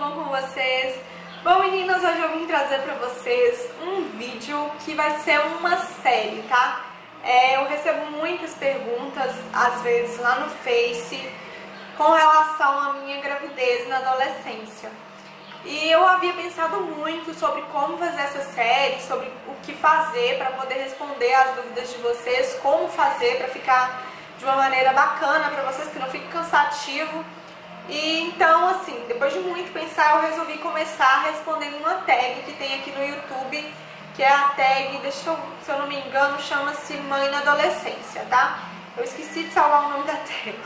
bom com vocês? Bom, meninas, hoje eu vim trazer pra vocês um vídeo que vai ser uma série, tá? Eu recebo muitas perguntas, às vezes, lá no Face, com relação à minha gravidez na adolescência. E eu havia pensado muito sobre como fazer essa série, sobre o que fazer para poder responder às dúvidas de vocês, como fazer para ficar de uma maneira bacana para vocês, que não fique cansativo. E então, assim, depois de muito pensar, eu resolvi começar respondendo uma tag que tem aqui no YouTube, que é a tag, se eu não me engano, chama-se Mãe na Adolescência, tá? Eu esqueci de salvar o nome da tag,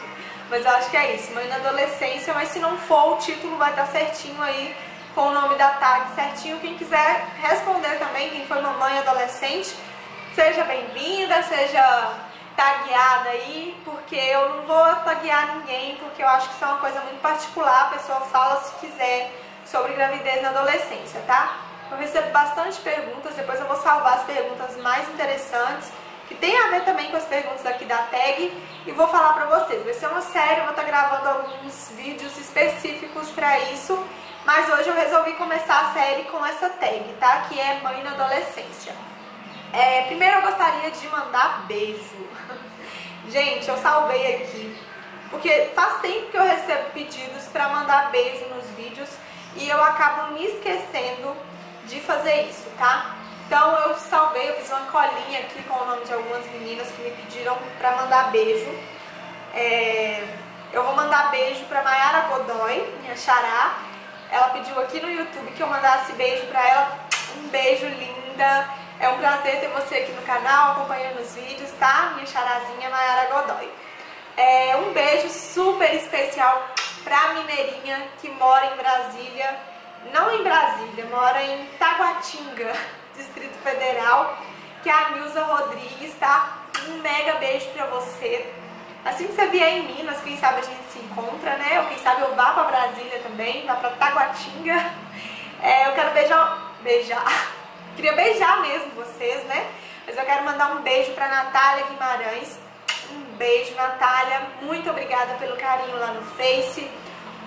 mas eu acho que é isso, Mãe na Adolescência, mas se não for, o título vai estar certinho aí, com o nome da tag certinho. Quem quiser responder também, quem foi mamãe adolescente, seja bem-vinda, seja tagueada aí, porque eu não vou taguear ninguém, porque eu acho que isso é uma coisa muito particular, a pessoa fala se quiser sobre gravidez na adolescência, tá? Eu recebo bastante perguntas, depois eu vou salvar as perguntas mais interessantes, que tem a ver também com as perguntas aqui da tag, e vou falar pra vocês. Vai ser uma série, eu vou estar gravando alguns vídeos específicos pra isso, mas hoje eu resolvi começar a série com essa tag, tá? Que é Mãe na Adolescência. Primeiro eu gostaria de mandar beijo. Gente, eu salvei aqui, porque faz tempo que eu recebo pedidos pra mandar beijo nos vídeos e eu acabo me esquecendo de fazer isso, tá? Então eu salvei, eu fiz uma colinha aqui com o nome de algumas meninas que me pediram pra mandar beijo. Eu vou mandar beijo pra Mayara Godoy, minha xará. Ela pediu aqui no YouTube que eu mandasse beijo pra ela. Um beijo, linda. É um prazer ter você aqui no canal, acompanhando os vídeos, tá? Minha charazinha Mayara Godoy. Um beijo super especial pra Mineirinha, que mora em Brasília. Não em Brasília, mora em Taguatinga, Distrito Federal, que é a Nilza Rodrigues, tá? Um mega beijo pra você. Assim que você vier em Minas, quem sabe a gente se encontra, né? Ou quem sabe eu vá pra Brasília também, vá pra Taguatinga. Eu quero beijar. Queria beijar mesmo vocês, né? Mas eu quero mandar um beijo pra Natália Guimarães. Um beijo, Natália. Muito obrigada pelo carinho lá no Face.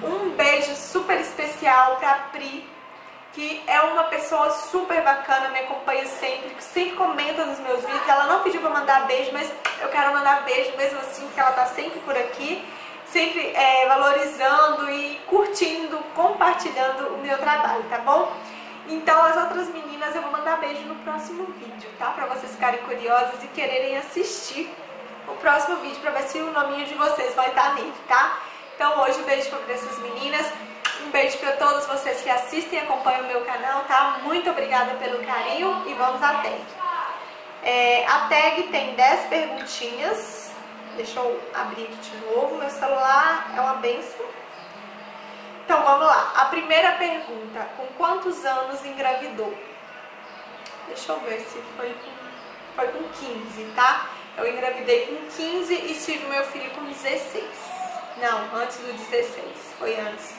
Um beijo super especial pra Pri, que é uma pessoa super bacana, me acompanha sempre comenta nos meus vídeos. Ela não pediu pra mandar beijo, mas eu quero mandar beijo mesmo assim, porque ela tá sempre por aqui, sempre valorizando e curtindo, compartilhando o meu trabalho, tá bom? Então as outras meninas eu vou mandar beijo no próximo vídeo, tá? Pra vocês ficarem curiosas e quererem assistir o próximo vídeo, pra ver se o nominho de vocês vai estar nele, tá? Então hoje um beijo pra essas meninas, um beijo pra todos vocês que assistem e acompanham o meu canal, tá? Muito obrigada pelo carinho e vamos à tag. A tag tem 10 perguntinhas. Deixa eu abrir aqui de novo, meu celular é uma benção. Então vamos lá, a primeira pergunta: com quantos anos engravidou? Deixa eu ver se foi com 15, tá? Eu engravidei com 15 e tive meu filho com 16. Não, antes do 16, foi antes.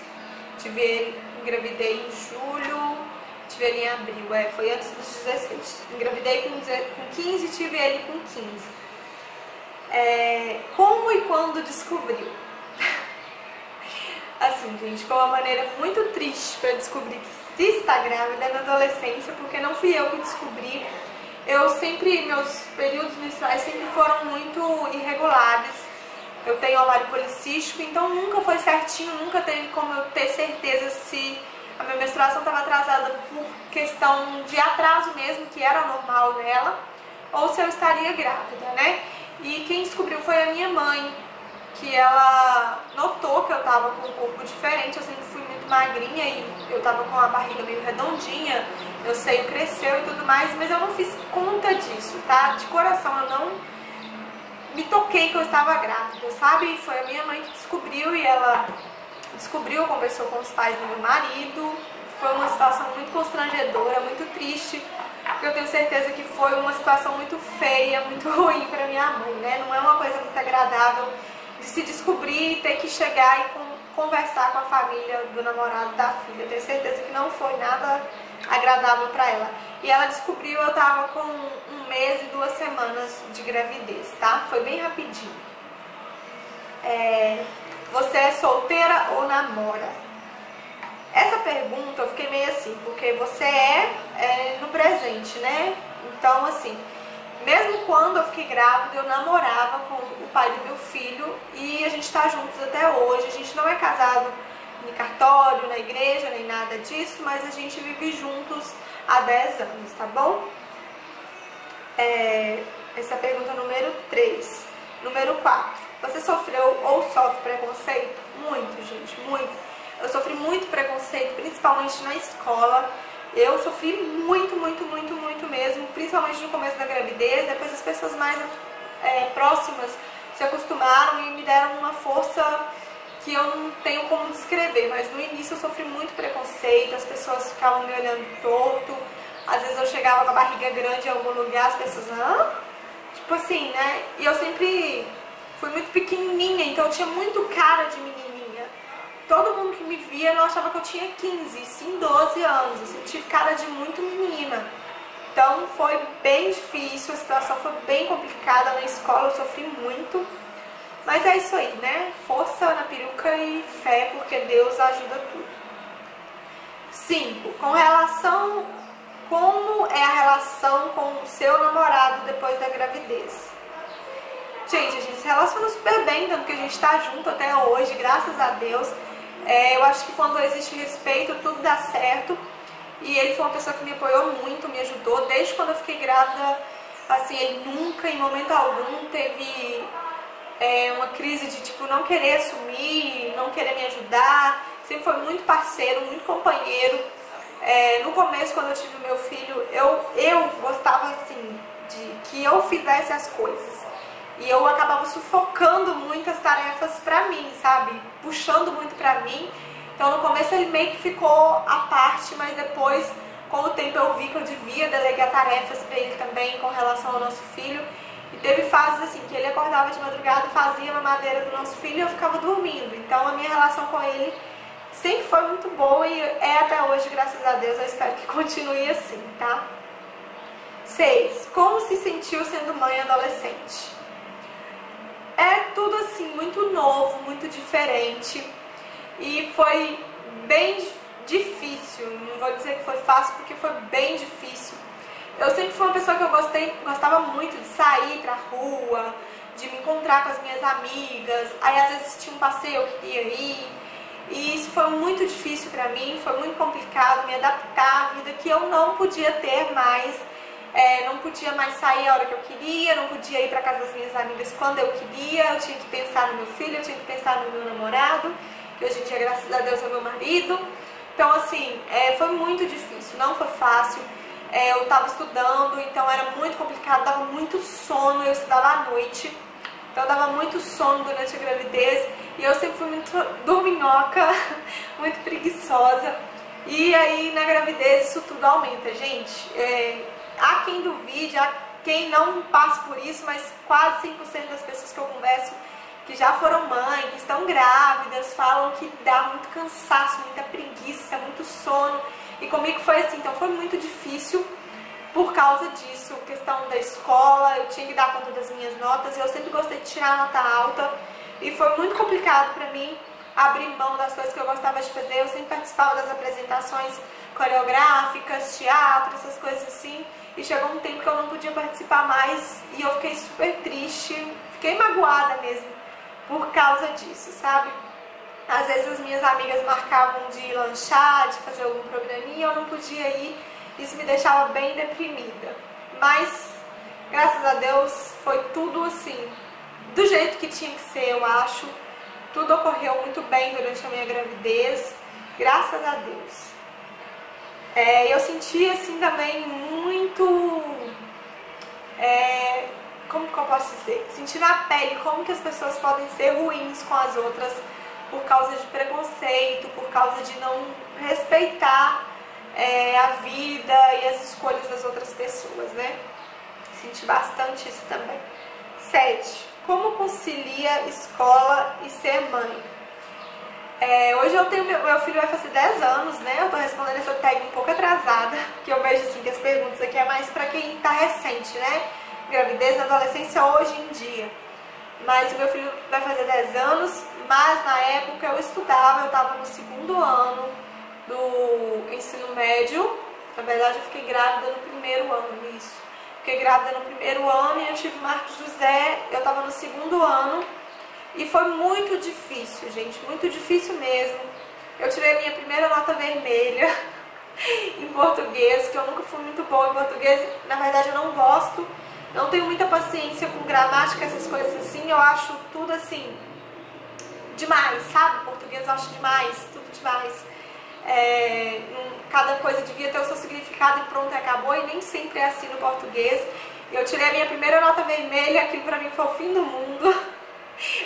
Engravidei em julho, tive ele em abril, foi antes dos 16. Engravidei com 15 e tive ele com 15. Como e quando descobriu? Assim, gente, foi uma maneira muito triste para descobrir que se está grávida na adolescência, porque não fui eu que descobri. Meus períodos menstruais sempre foram muito irregulares. Eu tenho ovário policístico, então nunca foi certinho, nunca teve como eu ter certeza se a minha menstruação estava atrasada por questão de atraso mesmo, que era normal nela, ou se eu estaria grávida, né? E quem descobriu foi a minha mãe, que ela notou que eu tava com um corpo diferente. Eu sempre fui muito magrinha e eu tava com a barriga meio redondinha, meu seio cresceu e tudo mais, mas eu não fiz conta disso, tá? De coração, eu não me toquei que eu estava grávida, sabe? Foi a minha mãe que descobriu e ela descobriu, conversou com os pais do meu marido. Foi uma situação muito constrangedora, muito triste, porque eu tenho certeza que foi uma situação muito feia, muito ruim pra minha mãe, né? Não é uma coisa muito agradável de se descobrir e ter que chegar e conversar com a família do namorado da filha. Eu tenho certeza que não foi nada agradável pra ela. E ela descobriu, eu tava com 1 mês e 2 semanas de gravidez, tá? Foi bem rapidinho. Você é solteira ou namora? É essa pergunta eu fiquei meio assim, porque você é no presente, né? Então, assim, mesmo quando eu fiquei grávida, eu namorava com o pai do meu filho e a gente tá juntos até hoje. A gente não é casado em cartório, na igreja, nem nada disso, mas a gente vive juntos há 10 anos, tá bom? Essa é a pergunta número 3. Número 4. Você sofreu ou sofre preconceito? Muito, gente, muito. Eu sofri muito preconceito, principalmente na escola. Eu sofri muito mesmo, principalmente no começo da gravidez. Depois as pessoas mais próximas se acostumaram e me deram uma força que eu não tenho como descrever. Mas no início eu sofri muito preconceito, as pessoas ficavam me olhando torto. Às vezes eu chegava com a barriga grande em algum lugar, as pessoas, tipo assim, né? E eu sempre fui muito pequenininha, então eu tinha muito cara de menininha. Todo mundo que me via não achava que eu tinha 15, sim 12 anos. Eu sempre tive cara de muito menina. Então foi bem difícil, a situação foi bem complicada na escola, eu sofri muito. Mas é isso aí, né? Força na peruca e fé, porque Deus ajuda tudo. 5. Como é a relação com o seu namorado depois da gravidez? Gente, a gente se relaciona super bem, tanto que a gente tá junto até hoje, graças a Deus. Eu acho que quando existe respeito, tudo dá certo. E ele foi uma pessoa que me apoiou muito, me ajudou. Desde quando eu fiquei grávida, assim, ele nunca, em momento algum, teve uma crise de, tipo, não querer assumir, não querer me ajudar. Sempre foi muito parceiro, muito companheiro. No começo, quando eu tive meu filho, eu gostava, assim, de que eu fizesse as coisas. E eu acabava sufocando muitas tarefas pra mim, sabe? Puxando muito pra mim. Então no começo ele meio que ficou à parte, mas depois, com o tempo, eu vi que eu devia delegar tarefas pra ele também com relação ao nosso filho. E teve fases assim, que ele acordava de madrugada, fazia a mamadeira do nosso filho e eu ficava dormindo. Então a minha relação com ele sempre foi muito boa e é até hoje, graças a Deus. Eu espero que continue assim, tá? 6. Como se sentiu sendo mãe adolescente? É tudo assim, muito novo, muito diferente. E foi bem difícil. Não vou dizer que foi fácil, porque foi bem difícil. Eu sempre fui uma pessoa que eu gostava muito de sair pra rua, de me encontrar com as minhas amigas. Aí às vezes tinha um passeio eu queria ir. E isso foi muito difícil pra mim, foi muito complicado me adaptar à vida que eu não podia ter mais. Não podia mais sair a hora que eu queria, não podia ir para casa das minhas amigas quando eu queria, eu tinha que pensar no meu filho, eu tinha que pensar no meu namorado, que hoje em dia, graças a Deus, é meu marido. Então, assim, foi muito difícil, não foi fácil. Eu estava estudando, então era muito complicado, dava muito sono, eu estudava à noite, então eu dava muito sono durante a gravidez, e eu sempre fui muito dorminhoca, muito preguiçosa. E aí, na gravidez, isso tudo aumenta, gente. Há quem duvide, há quem não passe por isso, mas quase 100% das pessoas que eu converso que já foram mães, que estão grávidas, falam que dá muito cansaço, muita preguiça, muito sono. E comigo foi assim, então foi muito difícil por causa disso, questão da escola, eu tinha que dar conta das minhas notas, eu sempre gostei de tirar nota alta e foi muito complicado para mim abrir mão das coisas que eu gostava de fazer. Eu sempre participava das apresentações coreográficas, teatro, essas coisas assim. E chegou um tempo que eu não podia participar mais e eu fiquei super triste, fiquei magoada mesmo por causa disso, sabe? Às vezes as minhas amigas marcavam de lanchar, de fazer algum programinha e eu não podia ir, isso me deixava bem deprimida. Mas, graças a Deus, foi tudo assim, do jeito que tinha que ser, eu acho. Tudo ocorreu muito bem durante a minha gravidez, graças a Deus. Eu senti assim também muito, como que eu posso dizer? Senti na pele como que as pessoas podem ser ruins com as outras por causa de preconceito, por causa de não respeitar a vida e as escolhas das outras pessoas, né? Senti bastante isso também. 7. Como concilia escola e ser mãe? Hoje eu tenho, meu filho vai fazer 10 anos, né? Eu tô respondendo essa tag um pouco atrasada, porque eu vejo assim que as perguntas aqui é mais pra quem tá recente, né? Gravidez na adolescência hoje em dia. Mas o meu filho vai fazer 10 anos, mas na época eu estudava, eu tava no 2º ano, do ensino médio. Na verdade, eu fiquei grávida no primeiro ano, isso. Fiquei grávida no primeiro ano e eu tive Marcos José, eu estava no segundo ano. E foi muito difícil, gente, muito difícil mesmo. Eu tirei a minha primeira nota vermelha em português, que eu nunca fui muito boa em português. Na verdade, eu não gosto, não tenho muita paciência com gramática, essas coisas assim. Eu acho tudo assim, demais, sabe? Português eu acho demais, tudo demais. Cada coisa devia ter o seu significado e pronto, acabou. E nem sempre é assim no português. Eu tirei a minha primeira nota vermelha, aquilo pra mim foi o fim do mundo.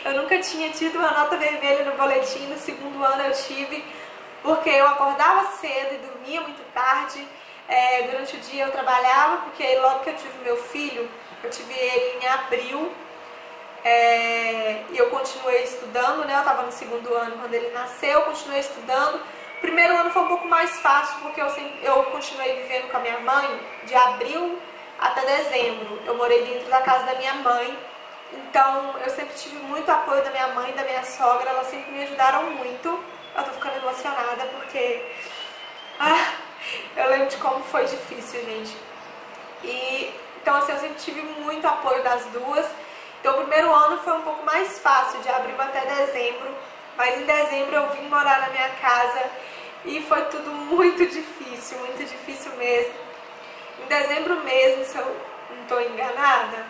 Eu nunca tinha tido uma nota vermelha no boletim, no segundo ano eu tive, porque eu acordava cedo e dormia muito tarde. Durante o dia eu trabalhava, porque logo que eu tive meu filho, eu tive ele em abril, e eu continuei estudando, né? Eu estava no segundo ano quando ele nasceu, eu continuei estudando. O primeiro ano foi um pouco mais fácil, porque eu continuei vivendo com a minha mãe de abril até dezembro. Eu morei dentro da casa da minha mãe. Então, eu sempre tive muito apoio da minha mãe e da minha sogra, elas sempre me ajudaram muito. Eu tô ficando emocionada porque eu lembro de como foi difícil, gente. Então, assim, eu sempre tive muito apoio das duas. Então, o primeiro ano foi um pouco mais fácil, de abril até dezembro. Mas em dezembro eu vim morar na minha casa e foi tudo muito difícil mesmo. Em dezembro mesmo, se eu não tô enganada,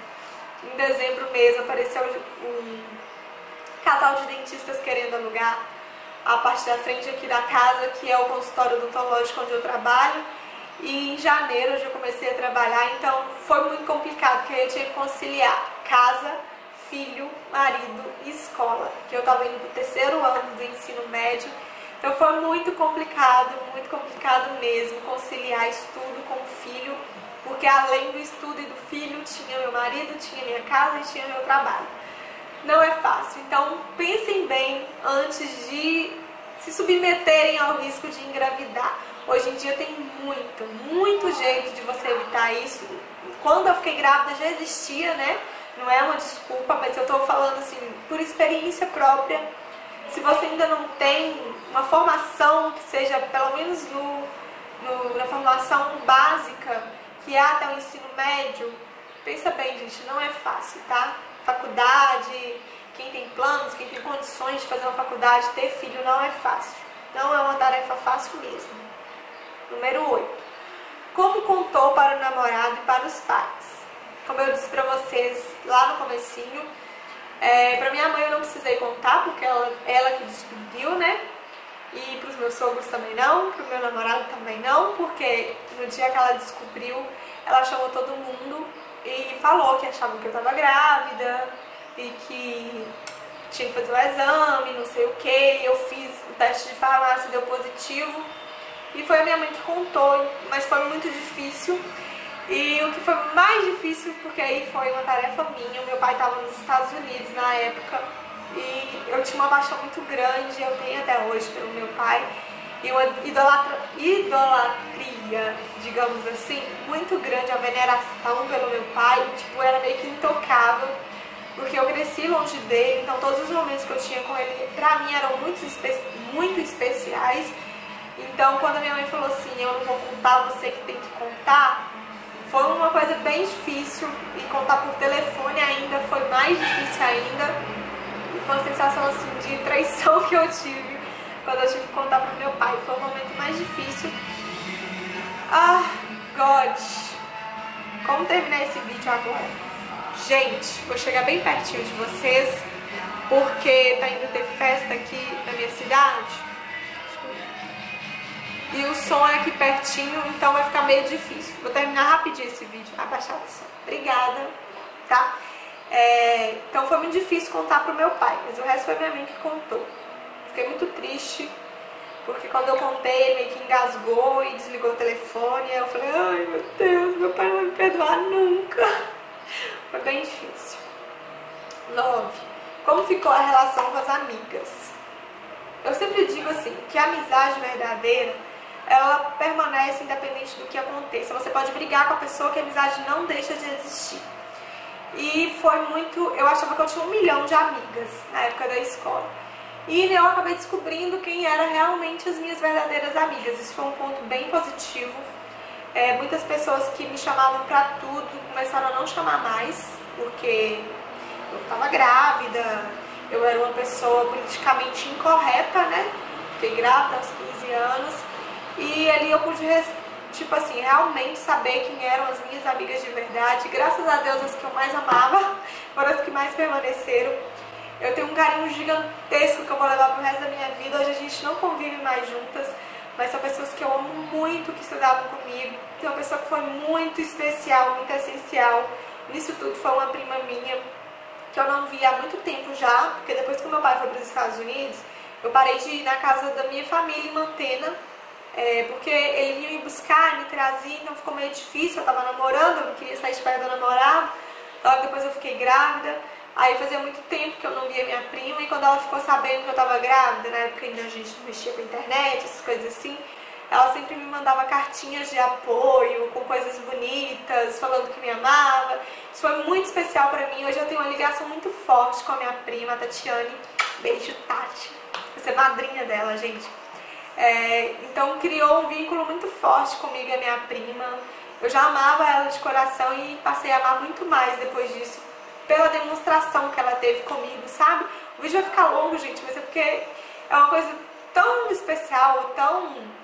em dezembro mesmo apareceu um casal de dentistas querendo alugar a parte da frente aqui da casa, que é o consultório odontológico onde eu trabalho. E em janeiro eu já comecei a trabalhar, então foi muito complicado, porque eu tinha que conciliar casa, filho, marido e escola, que eu estava indo para o 3º ano do ensino médio. Então foi muito complicado mesmo conciliar estudo com o filho, porque além do estudo e do filho, tinha meu marido, tinha minha casa e tinha meu trabalho. Não é fácil, então pensem bem antes de se submeterem ao risco de engravidar. Hoje em dia tem muito jeito de você evitar isso. Quando eu fiquei grávida já existia, né? Não é uma desculpa, mas eu tô falando assim, por experiência própria. Se você ainda não tem uma formação que seja, pelo menos na formação básica, que é até o ensino médio, pensa bem, gente, não é fácil, tá? Faculdade, quem tem planos, quem tem condições de fazer uma faculdade, ter filho não é fácil. Não é uma tarefa fácil mesmo. Número 8. Como contou para o namorado e para os pais? Como eu disse pra vocês lá no comecinho, pra minha mãe eu não precisei contar, porque ela que descobriu, né? E pros meus sogros também não, pro meu namorado também não, porque no dia que ela descobriu, ela chamou todo mundo e falou que achavam que eu tava grávida e que tinha que fazer o exame, não sei o que. Eu fiz o teste de farmácia, deu positivo. E foi a minha mãe que contou, mas foi muito difícil. E o que foi mais difícil, porque aí foi uma tarefa minha, o meu pai estava nos Estados Unidos na época, e eu tinha uma paixão muito grande, eu tenho até hoje pelo meu pai, e uma idolatria, digamos assim, muito grande, a veneração pelo meu pai, tipo, era meio que intocável, porque eu cresci longe dele, então todos os momentos que eu tinha com ele, pra mim, eram muito especiais. Então, quando a minha mãe falou assim, eu não vou contar, você que tem que contar, foi uma coisa bem difícil, e contar por telefone ainda foi mais difícil ainda. E foi uma sensação assim de traição que eu tive quando eu tive que contar pro meu pai. Foi o momento mais difícil. God! Como terminar esse vídeo agora? Gente, vou chegar bem pertinho de vocês, porque tá indo ter festa aqui na minha cidade. E o som é aqui pertinho, então vai ficar meio difícil. Vou terminar rapidinho esse vídeo. Abaixar o som. Obrigada, tá? Então foi muito difícil contar pro meu pai, mas o resto foi minha mãe que contou. Fiquei muito triste, porque quando eu contei, ele meio que engasgou e desligou o telefone. E eu falei, ai meu Deus, meu pai não vai me perdoar nunca. Foi bem difícil. 9. Como ficou a relação com as amigas? Eu sempre digo assim, que a amizade verdadeira, ela permanece independente do que aconteça. Você pode brigar com a pessoa, que a amizade não deixa de existir. E foi muito... Eu achava que eu tinha 1 milhão de amigas na época da escola. E eu acabei descobrindo quem eram realmente as minhas verdadeiras amigas. Isso foi um ponto bem positivo. Muitas pessoas que me chamavam pra tudo começaram a não chamar mais, porque eu estava grávida, eu era uma pessoa politicamente incorreta, né? Fiquei grávida aos 15 anos e ali eu pude, tipo assim, realmente saber quem eram as minhas amigas de verdade. Graças a Deus, as que eu mais amava foram as que mais permaneceram. Eu tenho um carinho gigantesco que eu vou levar pro resto da minha vida. Hoje a gente não convive mais juntas, mas são pessoas que eu amo muito, que estudavam comigo. Tem uma pessoa que foi muito especial, muito essencial. Nisso tudo foi uma prima minha, que eu não via há muito tempo já, porque depois que meu pai foi para os Estados Unidos, eu parei de ir na casa da minha família em Mantena, porque ele vinha me buscar, me trazia, então ficou meio difícil. Eu estava namorando, eu não queria sair de perto do namorado, logo depois eu fiquei grávida. Aí fazia muito tempo que eu não via minha prima, e quando ela ficou sabendo que eu estava grávida, na época ainda a gente não mexia com a internet, essas coisas assim, ela sempre me mandava cartinhas de apoio, com coisas bonitas, falando que me amava. Isso foi muito especial pra mim. Hoje eu tenho uma ligação muito forte com a minha prima, a Tatiane. Beijo, Tati. Vou ser madrinha dela, gente. Então criou um vínculo muito forte comigo e a minha prima. Eu já amava ela de coração e passei a amar muito mais depois disso, pela demonstração que ela teve comigo, sabe? O vídeo vai ficar longo, gente, mas é porque é uma coisa tão especial, tão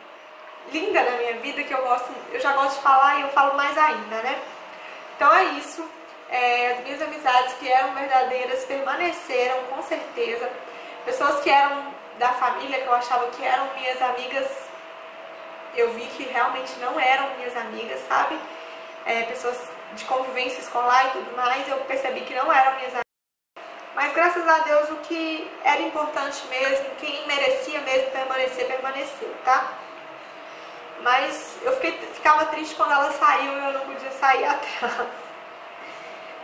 linda na minha vida, que eu já gosto de falar e eu falo mais ainda, né? Então é isso. As minhas amizades que eram verdadeiras permaneceram, com certeza. Pessoas que eram da família, que eu achava que eram minhas amigas, eu vi que realmente não eram minhas amigas, sabe? Pessoas de convivência escolar e tudo mais, eu percebi que não eram minhas amigas. Mas graças a Deus, o que era importante mesmo, quem merecia mesmo permanecer, permaneceu, tá? Mas eu ficava triste quando ela saiu e eu não podia sair atrás.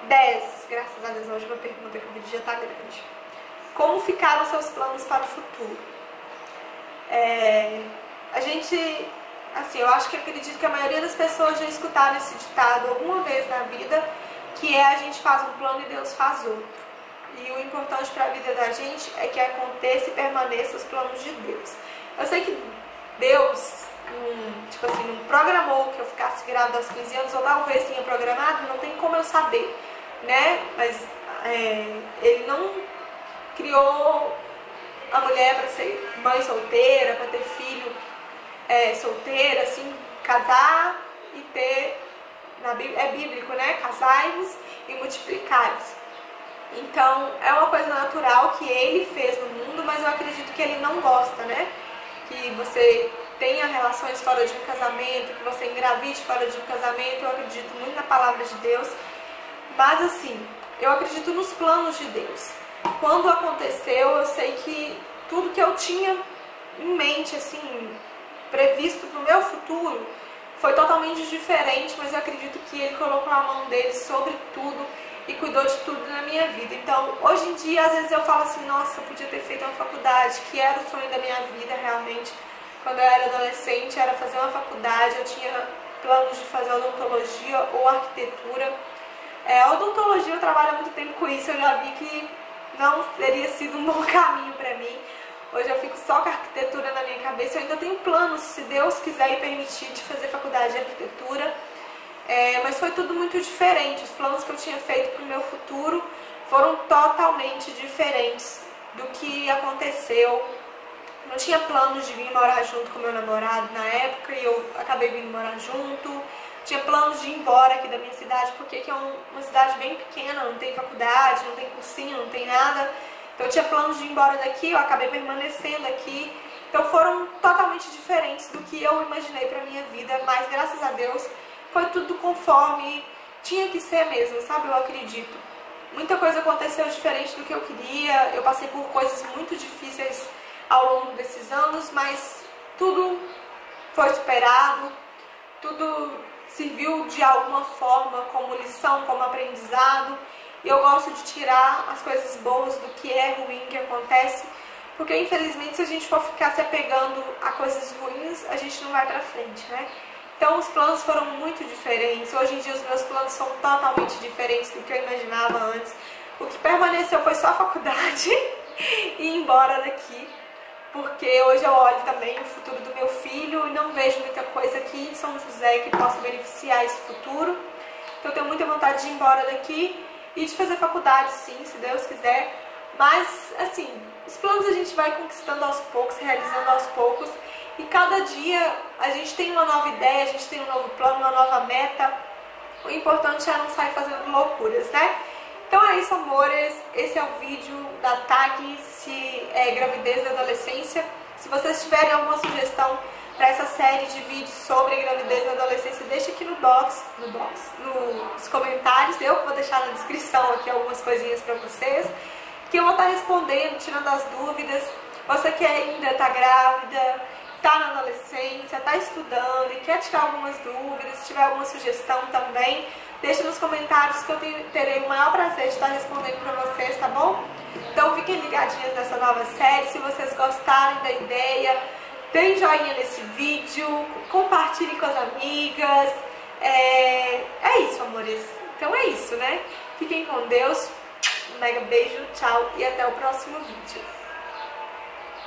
10. Graças a Deus, a última pergunta, que o vídeo já tá grande. Como ficaram seus planos para o futuro? A gente, assim, eu acho que acredito que a maioria das pessoas já escutaram esse ditado alguma vez na vida, que a gente faz um plano e Deus faz outro. E o importante para a vida da gente é que aconteça e permaneça os planos de Deus. Eu sei que Deus, tipo assim, não programou que eu ficasse grávida aos 15 anos, ou talvez tenha programado, não tem como eu saber, né? Mas Ele não criou a mulher para ser mãe solteira, para ter filho solteira, assim, casar e ter, na Bíblia, é bíblico, né? Casai-vos e multiplicai-vos. Então, é uma coisa natural que Ele fez no mundo, mas eu acredito que Ele não gosta, né? Que você tenha relações fora de um casamento, que você engravide fora de um casamento. Eu acredito muito na palavra de Deus, mas assim, eu acredito nos planos de Deus. Quando aconteceu, eu sei que tudo que eu tinha em mente, assim, previsto para o meu futuro, foi totalmente diferente, mas eu acredito que Ele colocou a mão dele sobre tudo e cuidou de tudo na minha vida. Então, hoje em dia, às vezes eu falo assim, nossa, eu podia ter feito uma faculdade, que era o sonho da minha vida realmente. Quando eu era adolescente, era fazer uma faculdade, eu tinha planos de fazer odontologia ou arquitetura. Odontologia, eu trabalho há muito tempo com isso, eu já vi que não teria sido um bom caminho para mim. Hoje eu fico só com a arquitetura na minha cabeça. Eu ainda tenho planos, se Deus quiser e permitir, de fazer faculdade de arquitetura. Mas foi tudo muito diferente. Os planos que eu tinha feito para o meu futuro foram totalmente diferentes do que aconteceu. Não tinha planos de vir morar junto com meu namorado na época e eu acabei vindo morar junto. Tinha planos de ir embora aqui da minha cidade, porque aqui é uma cidade bem pequena, não tem faculdade, não tem cursinho, não tem nada. Então eu tinha planos de ir embora daqui, eu acabei permanecendo aqui. Então foram totalmente diferentes do que eu imaginei para minha vida, mas graças a Deus foi tudo conforme tinha que ser mesmo, sabe? Eu acredito. Muita coisa aconteceu diferente do que eu queria, eu passei por coisas muito difíceis ao longo desses anos, mas tudo foi superado, tudo serviu de alguma forma como lição, como aprendizado. E eu gosto de tirar as coisas boas do que é ruim, que acontece, porque infelizmente se a gente for ficar se apegando a coisas ruins, a gente não vai pra frente, né? Então os planos foram muito diferentes. Hoje em dia os meus planos são totalmente diferentes do que eu imaginava antes. O que permaneceu foi só a faculdade, ir embora daqui, porque hoje eu olho também o futuro do meu filho e não vejo muita coisa aqui em São José que possa beneficiar esse futuro. Então eu tenho muita vontade de ir embora daqui e de fazer faculdade, sim, se Deus quiser. Mas, assim, os planos a gente vai conquistando aos poucos, realizando aos poucos. E cada dia a gente tem uma nova ideia, a gente tem um novo plano, uma nova meta. O importante é não sair fazendo loucuras, né? Então é isso, amores. Esse é o vídeo da tag se gravidez da adolescência. Se vocês tiverem alguma sugestão para essa série de vídeos sobre a gravidez da adolescência, deixa aqui nos comentários. Eu vou deixar na descrição aqui algumas coisinhas para vocês, que eu vou estar respondendo, tirando as dúvidas. Você que ainda está grávida, está na adolescência, está estudando e quer tirar algumas dúvidas, se tiver alguma sugestão também, deixa nos comentários que eu terei o maior prazer de estar respondendo para vocês, tá bom? Então fiquem ligadinhas nessa nova série. Se vocês gostarem da ideia, deem joinha nesse vídeo, compartilhem com as amigas. É isso, amores. Então é isso, né? Fiquem com Deus. Um mega beijo, tchau e até o próximo vídeo.